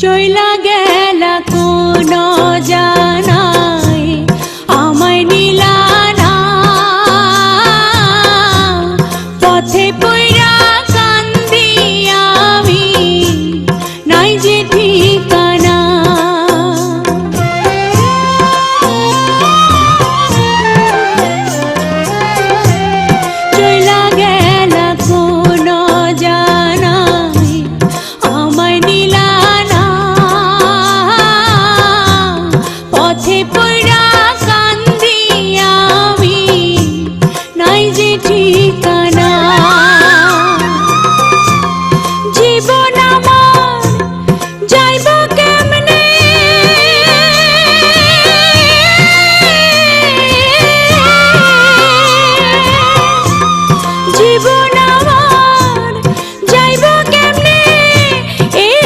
চইলা গেলা কোন জানাই আমায় নিলা না, পথে পইরা কান্দি আমি নাই যে ঠিকানা। চইলা গেলা কোন জানাই আমায় নিলা না, পথে পইরা কান্দি আমি নাই যে ঠিকানা। জীবন আমার যাইব কেমনে, জীবন আমার যাইব কেমনে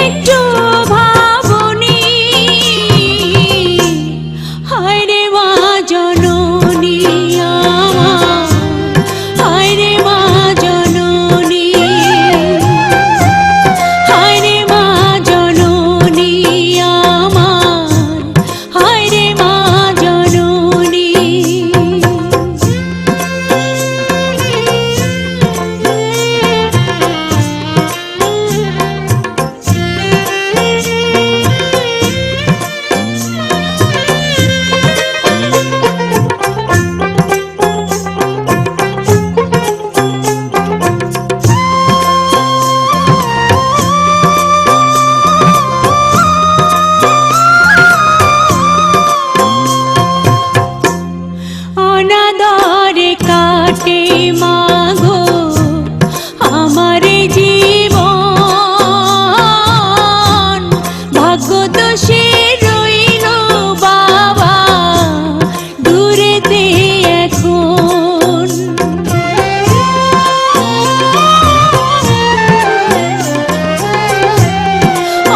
একটু ভাবনি। হায় রে মা জননী আমার, হায় রে মা জননী, হায় রে মা জননী আমার, হায় রে মা জননী। অনাদরে কাটে মাগো আমার জীবন, ভাগ্য দোষে রইল বাবা দূরেতে এখন।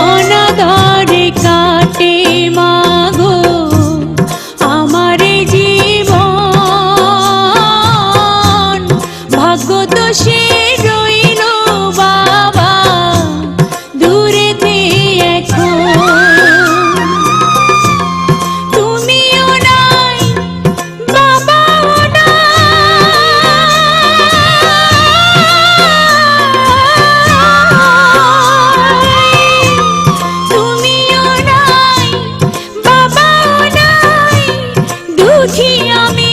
অনাদরে কাটে মাগো আমার জীবন, ভাগ্য দোষে রইল বাবা দূরেতে এখন। তুমিও নাই বাবাও নাই, তুমিও নাই বাবাও নাই, দুঃখী আমি